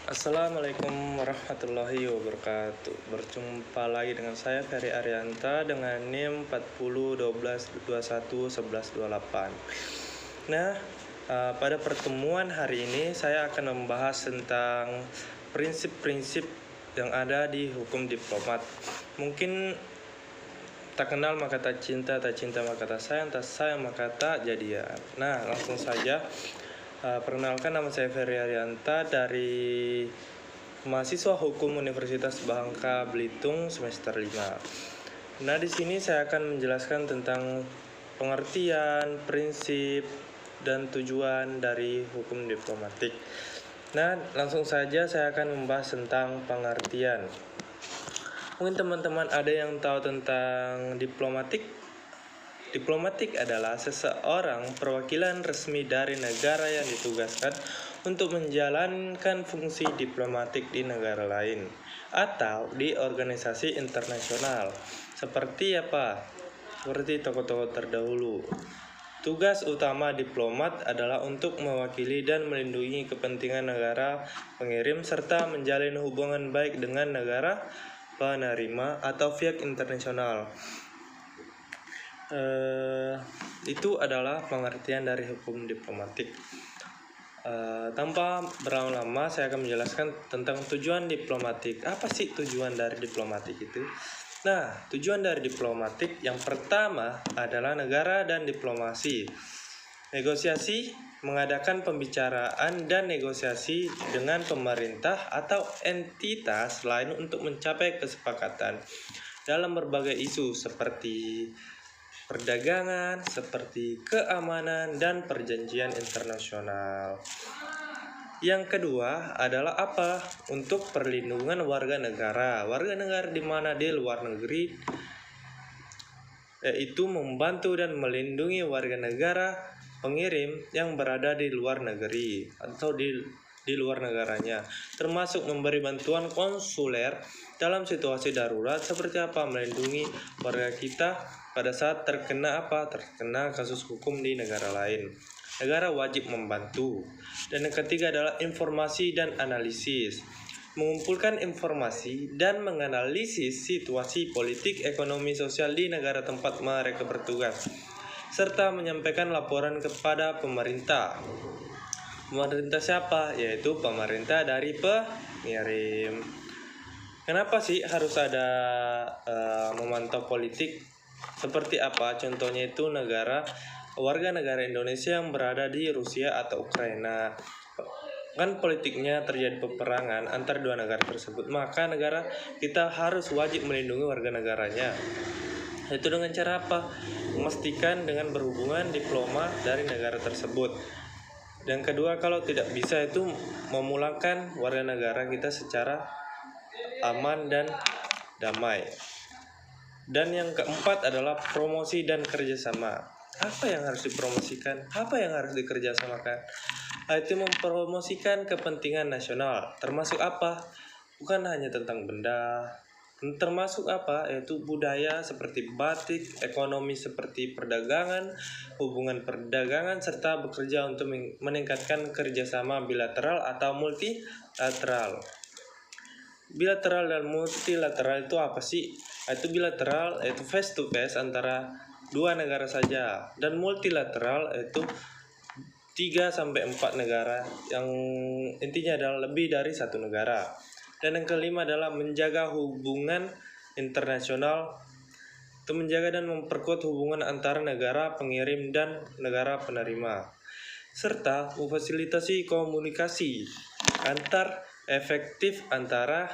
Assalamualaikum warahmatullahi wabarakatuh. Berjumpa lagi dengan saya Ferry Arianta dengan NIM 4012211128. Nah, pada pertemuan hari ini saya akan membahas tentang prinsip-prinsip yang ada di hukum diplomat. Mungkin tak kenal maka tak cinta maka tak sayang maka tak jadian. Nah, langsung saja. Perkenalkan, nama saya Ferry Arianta dari mahasiswa Hukum Universitas Bangka Belitung semester 5. Nah, di sini saya akan menjelaskan tentang pengertian, prinsip, dan tujuan dari hukum diplomatik. Nah, langsung saja saya akan membahas tentang pengertian. Mungkin teman-teman ada yang tahu tentang diplomatik? Diplomatik adalah seseorang perwakilan resmi dari negara yang ditugaskan untuk menjalankan fungsi diplomatik di negara lain atau di organisasi internasional. Seperti apa? Seperti tokoh-tokoh terdahulu. Tugas utama diplomat adalah untuk mewakili dan melindungi kepentingan negara pengirim serta menjalin hubungan baik dengan negara penerima atau pihak internasional. Itu adalah pengertian dari hukum diplomatik. Tanpa berlama-lama saya akan menjelaskan tentang tujuan diplomatik. Apa sih tujuan dari diplomatik itu? Nah, tujuan dari diplomatik yang pertama adalah negara dan diplomasi. Negosiasi, mengadakan pembicaraan dan negosiasi dengan pemerintah atau entitas lain untuk mencapai kesepakatan dalam berbagai isu seperti perdagangan, seperti keamanan dan perjanjian internasional. Yang kedua adalah apa? Untuk perlindungan warga negara. Warga negara di mana di luar negeri, yaitu membantu dan melindungi warga negara pengirim yang berada di luar negeri atau di luar negaranya, termasuk memberi bantuan konsuler dalam situasi darurat seperti apa? Melindungi warga kita pada saat terkena kasus hukum di negara lain. Negara wajib membantu. Dan yang ketiga adalah informasi dan analisis. Mengumpulkan informasi dan menganalisis situasi politik, ekonomi, sosial di negara tempat mereka bertugas, serta menyampaikan laporan kepada pemerintah. Pemerintah siapa? Yaitu pemerintah dari pengirim. Kenapa sih harus ada memantau politik? Seperti apa? Contohnya itu warga negara Indonesia yang berada di Rusia atau Ukraina. Kan politiknya terjadi peperangan antar dua negara tersebut, maka negara kita harus wajib melindungi warga negaranya. Itu dengan cara apa? Memastikan dengan berhubungan diplomat dari negara tersebut. Dan kedua, kalau tidak bisa itu memulangkan warga negara kita secara aman dan damai. Dan yang keempat adalah promosi dan kerjasama. Apa yang harus dipromosikan? Apa yang harus dikerjasamakan? Itu mempromosikan kepentingan nasional. Termasuk apa? Bukan hanya tentang benda. Termasuk apa? Yaitu budaya seperti batik, ekonomi seperti perdagangan, hubungan perdagangan, serta bekerja untuk meningkatkan kerjasama bilateral atau multilateral. Bilateral dan multilateral itu apa sih? Itu bilateral yaitu face to face antara dua negara saja, dan multilateral yaitu 3-4 negara, yang intinya adalah lebih dari satu negara. Dan yang kelima adalah menjaga hubungan internasional, itu menjaga dan memperkuat hubungan antara negara pengirim dan negara penerima, serta memfasilitasi komunikasi efektif antara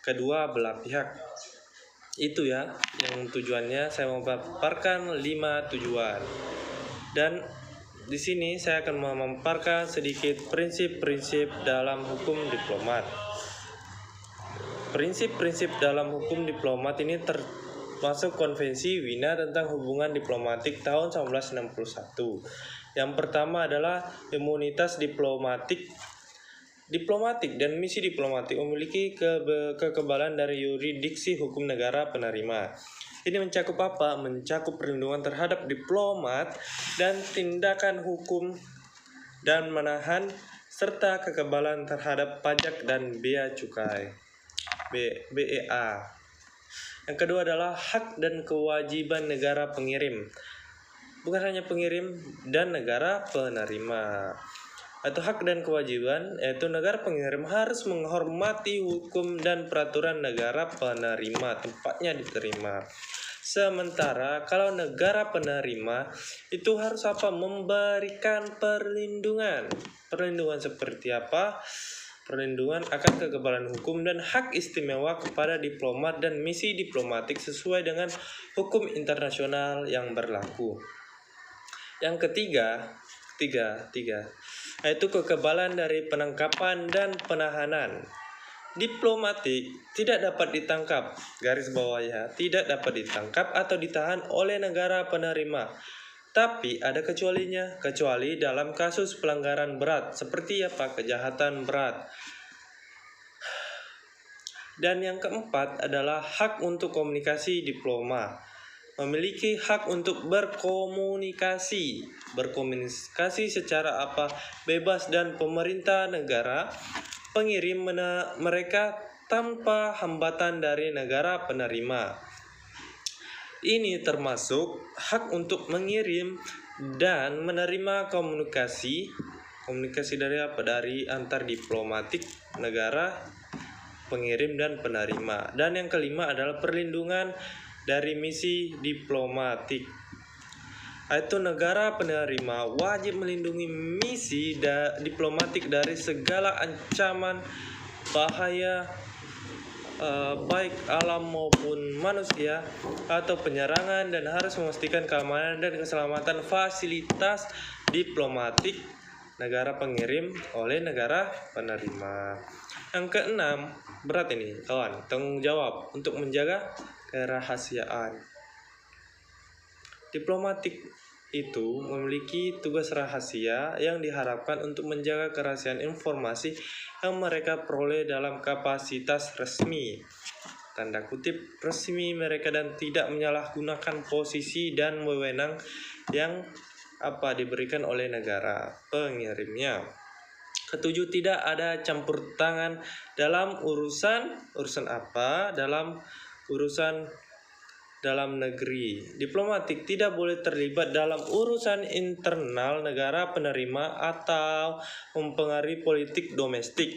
kedua belah pihak. Itu ya yang tujuannya. Saya memaparkan 5 tujuan. Dan di sini saya akan memaparkan sedikit prinsip-prinsip dalam hukum diplomat. Prinsip-prinsip dalam hukum diplomat ini termasuk Konvensi Wina tentang hubungan diplomatik tahun 1961. Yang pertama adalah imunitas diplomatik dan misi diplomatik memiliki kekebalan dari yurisdiksi hukum negara penerima. Ini mencakup apa? Mencakup perlindungan terhadap diplomat dan tindakan hukum dan menahan serta kekebalan terhadap pajak dan bea cukai (BEA). Yang kedua adalah hak dan kewajiban negara pengirim. Bukan hanya pengirim dan negara penerima. Atau hak dan kewajiban, yaitu negara pengirim harus menghormati hukum dan peraturan negara penerima, tempatnya diterima. Sementara kalau negara penerima itu harus memberikan perlindungan. Perlindungan seperti apa? Perlindungan akan kekebalan hukum dan hak istimewa kepada diplomat dan misi diplomatik sesuai dengan hukum internasional yang berlaku. Yang ketiga, yaitu kekebalan dari penangkapan dan penahanan. Diplomatik tidak dapat ditangkap, garis bawah ya, tidak dapat ditangkap atau ditahan oleh negara penerima. Tapi ada kecualinya, kecuali dalam kasus pelanggaran berat, seperti kejahatan berat. Dan yang keempat adalah hak untuk komunikasi diploma. Memiliki hak untuk berkomunikasi secara bebas dan pemerintah negara pengirim mereka tanpa hambatan dari negara penerima. Ini termasuk hak untuk mengirim dan menerima komunikasi dari antar diplomatik negara pengirim dan penerima. Dan yang kelima adalah perlindungan dari misi diplomatik. Yaitu negara penerima wajib melindungi misi diplomatik dari segala ancaman bahaya baik alam maupun manusia atau penyerangan, dan harus memastikan keamanan dan keselamatan fasilitas diplomatik negara pengirim oleh negara penerima. Yang keenam, berat ini kawan, tanggung jawab untuk menjaga kerahasiaan. Diplomatik itu memiliki tugas rahasia yang diharapkan untuk menjaga kerahasiaan informasi yang mereka peroleh dalam kapasitas resmi, tanda kutip resmi mereka, dan tidak menyalahgunakan posisi dan wewenang yang diberikan oleh negara pengirimnya. Ketujuh, tidak ada campur tangan dalam urusan dalam negeri. Diplomatik tidak boleh terlibat dalam urusan internal negara penerima atau mempengaruhi politik domestik.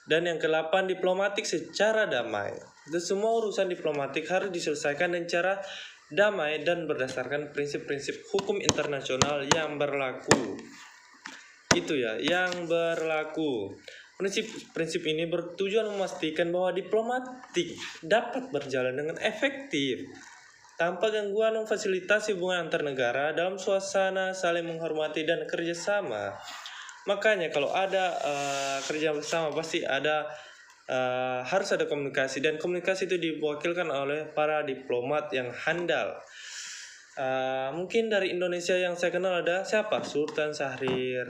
Dan yang ke-8, diplomatik secara damai. Dan semua urusan diplomatik harus diselesaikan dengan cara damai dan berdasarkan prinsip-prinsip hukum internasional yang berlaku. Itu ya, yang berlaku. Prinsip ini bertujuan memastikan bahwa diplomatik dapat berjalan dengan efektif tanpa gangguan, memfasilitasi hubungan antar negara dalam suasana saling menghormati dan kerjasama. Makanya kalau ada kerja bersama pasti ada harus ada komunikasi, dan komunikasi itu diwakilkan oleh para diplomat yang handal. Mungkin dari Indonesia yang saya kenal ada siapa? Sultan Syahrir.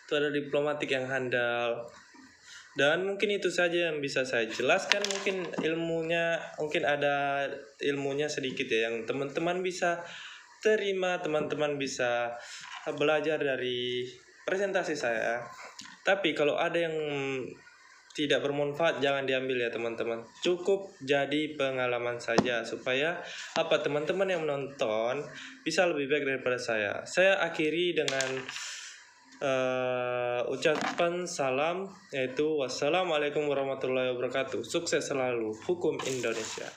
Itu ada diplomatik yang handal. Dan mungkin itu saja yang bisa saya jelaskan. Mungkin ada ilmunya sedikit ya, yang teman-teman bisa terima, teman-teman bisa belajar dari presentasi saya. Tapi kalau ada yang tidak bermanfaat jangan diambil ya teman-teman. Cukup jadi pengalaman saja supaya teman-teman yang menonton bisa lebih baik daripada saya. Saya akhiri dengan ucapan salam, yaitu wassalamualaikum warahmatullahi wabarakatuh. Sukses selalu, hukum Indonesia.